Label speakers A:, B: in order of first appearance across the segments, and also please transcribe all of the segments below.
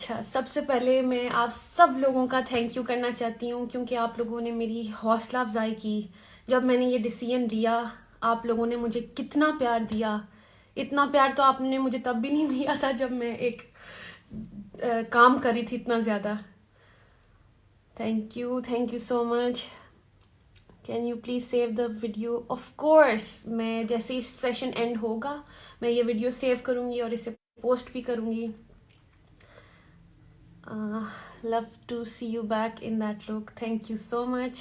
A: اچھا، سب سے پہلے میں آپ سب لوگوں کا تھینک یو کرنا چاہتی ہوں، کیونکہ آپ لوگوں نے میری حوصلہ افزائی کی. جب میں نے یہ ڈیسیژن لیا آپ لوگوں نے مجھے کتنا پیار دیا. اتنا پیار تو آپ نے مجھے تب بھی نہیں دیا تھا جب میں ایک کام کری تھی اتنا زیادہ. Thank you so much. Can you please save the video? Of course, میں جیسے ہی سیشن اینڈ ہوگا میں یہ ویڈیو سیو کروں گی اور اسے پوسٹ بھی کروں گی. Love to see you back in that look. Thank you so much.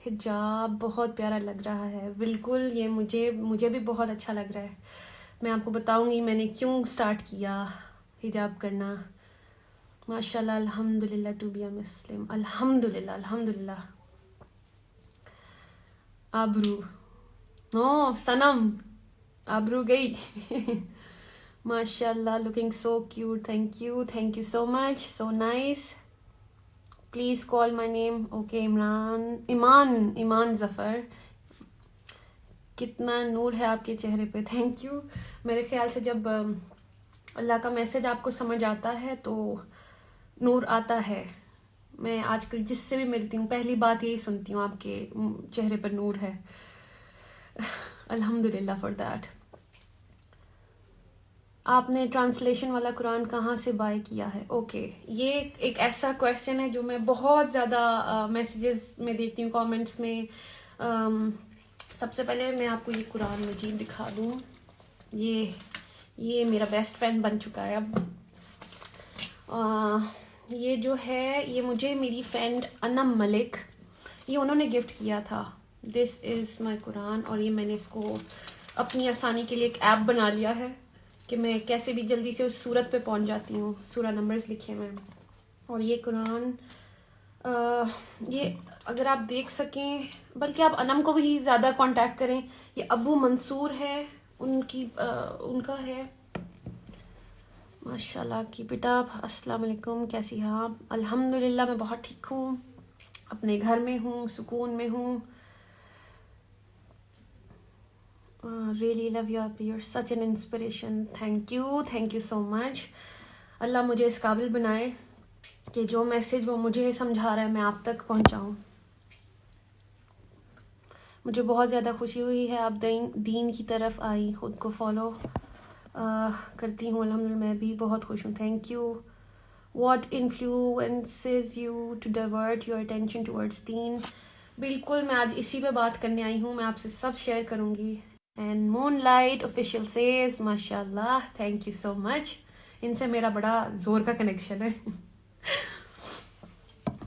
A: حجاب بہت پیارا لگ رہا ہے. بالکل، یہ مجھے بھی بہت اچھا لگ رہا ہے. میں آپ کو بتاؤں گی میں نے کیوں سٹارٹ کیا حجاب کرنا. ماشاء اللہ، الحمد للہ ٹو بی اے مسلم. الحمد للہ. آبرو نو سنم، آبرو گئی. ماشاء اللہ، looking so cute. Thank you so much. So nice. Please call my name. Okay, Iman Zafar. کتنا نور ہے آپ کے چہرے پہ. Thank you. میرے خیال سے جب اللہ کا میسج آپ کو سمجھ آتا ہے تو نور آتا ہے. میں آج کل جس سے بھی ملتی ہوں پہلی بات یہی سنتی ہوں، آپ کے چہرے پر نور ہے. الحمد للہ فار دیٹ. آپ نے ٹرانسلیشن والا قرآن کہاں سے بائی کیا ہے؟ اوکے، یہ ایک ایسا کویشچن ہے جو میں بہت زیادہ میسیجز میں دیکھتی ہوں، کامنٹس میں. سب سے پہلے میں آپ کو یہ قرآن مجید دکھا دوں. یہ میرا بیسٹ فرینڈ بن چکا ہے اب. یہ جو ہے یہ مجھے میری فرینڈ انم ملک، یہ انہوں نے گفٹ کیا تھا. دس از مائی قرآن. اور یہ میں نے اس کو اپنی آسانی کے لیے ایک ایپ بنا لیا ہے کہ میں کیسے بھی جلدی سے اس صورت پہ پہنچ جاتی ہوں. سورہ نمبرز لکھے ہوئے. اور یہ قرآن یہ اگر آپ دیکھ سکیں، بلکہ آپ انم کو بھی زیادہ کانٹیکٹ کریں. یہ ابو منصور ہے، ان کا ہے. ماشاء اللہ کی بیٹا. السلام علیکم، کیسی ہیں آپ؟ الحمد للہ میں بہت ٹھیک ہوں، اپنے گھر میں ہوں، سکون میں ہوں. ریئلی لو یو آپ، you are such an inspiration. Thank you so much. اللہ مجھے اس قابل بنائے کہ جو میسج وہ مجھے سمجھا رہا ہے میں آپ تک پہنچاؤں. مجھے بہت زیادہ خوشی ہوئی ہے آپ دین کی طرف آئی، خود کو فالو کرتی ہوں. الحمدللہ میں بھی بہت خوش ہوں. Thank you. What influences you to divert your attention towards them? بالکل، میں آج اسی پہ بات کرنے آئی ہوں. میں آپ سے سب شیئر کروں گی. And moonlight official says ماشاء اللہ. تھینک یو سو مچ. ان سے میرا بڑا زور کا کنیکشن ہے.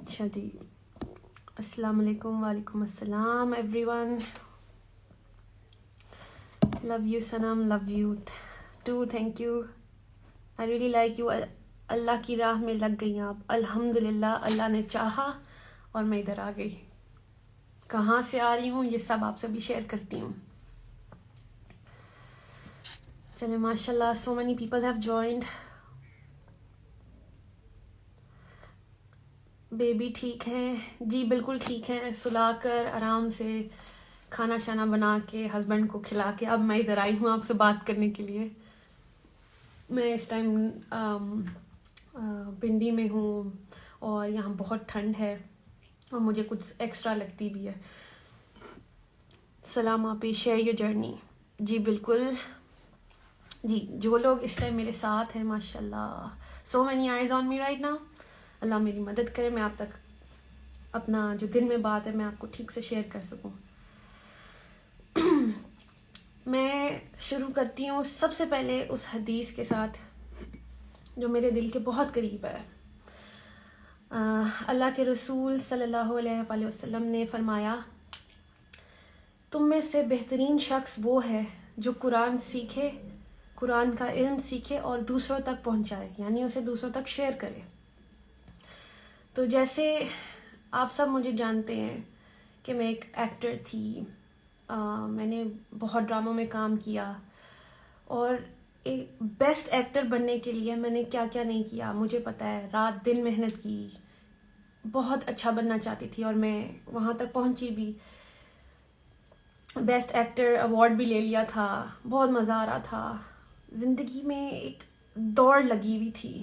A: اچھا جی، السلام علیکم. وعلیکم السلام everyone. Love you Sanam, love you too. Thank you. I really like you. اللہ کی راہ میں لگ گئی آپ. الحمد للہ، اللہ نے چاہا اور میں ادھر آ گئی. کہاں سے آ رہی ہوں یہ سب آپ سے بھی شیئر کرتی ہوں. چلے ماشاء اللہ، so many people have joined. Baby ٹھیک ہیں؟ جی بالکل ٹھیک ہیں. سلا کر آرام سے کھانا شانا بنا کے ہسبینڈ کو کھلا کے اب میں ادھر آئی ہوں آپ سے بات کرنے کے لیے. میں اس ٹائم پنڈی میں ہوں اور یہاں بہت ٹھنڈ ہے اور مجھے کچھ ایکسٹرا لگتی بھی ہے. سلام آپ، شیئر یور جرنی. جی بالکل. جی، جو لوگ اس ٹائم میرے ساتھ ہیں ماشاء اللہ، so many eyes on me right now. اللہ میری مدد کرے میں آپ تک اپنا جو دل میں بات ہے میں آپ کو ٹھیک سے شیئر کر سکوں. میں شروع کرتی ہوں سب سے پہلے اس حدیث کے ساتھ جو میرے دل کے بہت قریب ہے. اللہ کے رسول صلی اللہ علیہ وآلہ وسلم نے فرمایا، تم میں سے بہترین شخص وہ ہے جو قرآن سیکھے، قرآن کا علم سیکھے اور دوسروں تک پہنچائے، یعنی اسے دوسروں تک شیئر کرے. تو جیسے آپ سب مجھے جانتے ہیں کہ میں ایک ایکٹر تھی. میں نے بہت ڈراموں میں کام کیا اور ایک بیسٹ ایکٹر بننے کے لیے میں نے کیا کیا نہیں کیا مجھے پتہ ہے. رات دن محنت کی، بہت اچھا بننا چاہتی تھی اور میں وہاں تک پہنچی بھی. بیسٹ ایکٹر ایوارڈ بھی لے لیا تھا. بہت مزہ آ رہا تھا. زندگی میں ایک دوڑ لگی ہوئی تھی.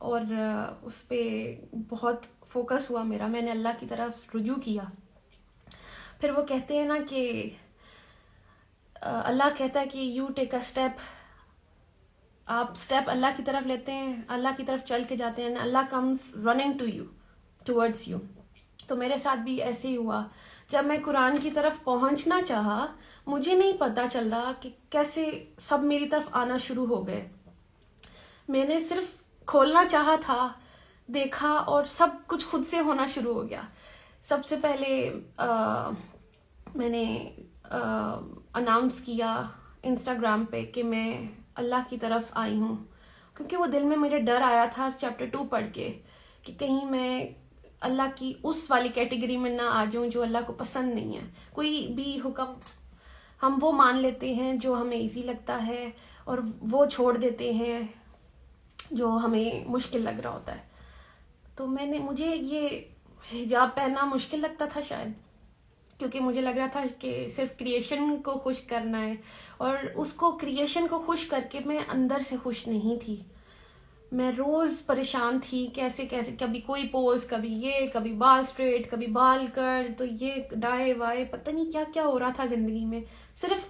A: اور اس پہ بہت فوکس ہوا میرا، میں نے اللہ کی طرف رجوع کیا. پھر وہ کہتے ہیں نا کہ اللہ کہتا ہے کہ یو ٹیک اے اسٹیپ، آپ اسٹیپ اللہ کی طرف لیتے ہیں، اللہ کی طرف چل کے جاتے ہیں، اللہ comes running to you towards you. تو میرے ساتھ بھی ایسے ہی ہوا. جب میں قرآن کی طرف پہنچنا چاہا، مجھے نہیں پتا چل رہا کہ کیسے سب میری طرف آنا شروع ہو گئے. میں نے صرف کھولنا چاہا تھا، دیکھا اور سب کچھ خود سے ہونا شروع ہو گیا. سب سے پہلے میں نے اناؤنس کیا انسٹاگرام پہ کہ میں اللہ کی طرف آئی ہوں، کیونکہ وہ دل میں میرے ڈر آیا تھا چیپٹر 2 پڑھ کے کہ کہیں میں اللہ کی اس والی کیٹیگری میں نہ آ جاؤں جو اللہ کو پسند نہیں ہے. کوئی بھی حکم ہم وہ مان لیتے ہیں جو ہمیں ایزی لگتا ہے اور وہ چھوڑ دیتے ہیں جو ہمیں مشکل لگ رہا ہوتا ہے. تو مجھے یہ حجاب پہننا مشکل لگتا تھا شاید، کیونکہ مجھے لگ رہا تھا کہ صرف کریشن کو خوش کرنا ہے، اور اس کو کریشن کو خوش کر کے میں اندر سے خوش نہیں تھی. میں روز پریشان تھی، کیسے کبھی کوئی پوز، کبھی یہ، کبھی بال اسٹریٹ، کبھی بال کرل، تو یہ ڈائے وائے، پتہ نہیں کیا کیا ہو رہا تھا زندگی میں صرف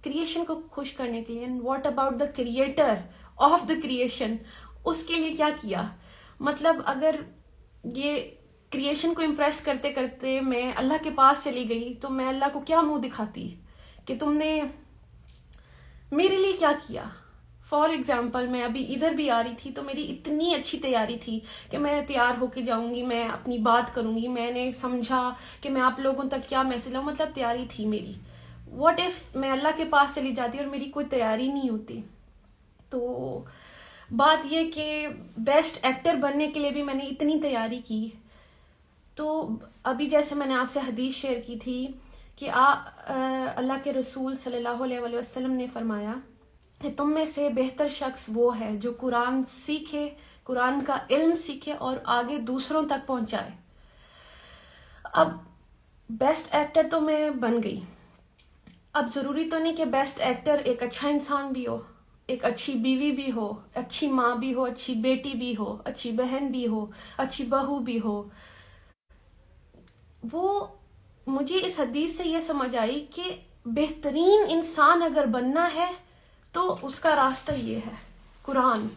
A: کریشن کو خوش کرنے کے لیے. And what about the creator of the creation, اس کے لیے کیا کیا؟ مطلب اگر یہ کریشن کو امپریس کرتے کرتے میں اللہ کے پاس چلی گئی تو میں اللہ کو کیا منہ دکھاتی کہ تم نے میرے لیے کیا کیا. فار ایگزامپل میں ابھی ادھر بھی آ رہی تھی تو میری اتنی اچھی تیاری تھی کہ میں تیار ہو کے جاؤں گی، میں اپنی بات کروں گی، میں نے سمجھا کہ میں آپ لوگوں تک کیا میسج لاؤں، مطلب تیاری تھی میری. واٹ ایف میں اللہ کے پاس چلی جاتی اور میری کوئی تیاری نہیں ہوتی؟ تو بات یہ کہ بیسٹ ایکٹر بننے کے لیے بھی میں نے اتنی تیاری کی. تو ابھی جیسے میں نے آپ سے حدیث شیئر کی تھی کہ اللہ کے رسول صلی اللہ علیہ وسلم نے فرمایا کہ تم میں سے بہتر شخص وہ ہے جو قرآن سیکھے، قرآن کا علم سیکھے اور آگے دوسروں تک پہنچائے. اب بیسٹ ایکٹر تو میں بن گئی. اب ضروری تو نہیں کہ بیسٹ ایکٹر ایک اچھا انسان بھی ہو، ایک اچھی بیوی بھی ہو، اچھی ماں بھی ہو، اچھی بیٹی بھی ہو، اچھی بہن بھی ہو، اچھی بہو بھی ہو. وہ مجھے اس حدیث سے یہ سمجھ آئی کہ بہترین انسان اگر بننا ہے تو اس کا راستہ یہ ہے قرآن.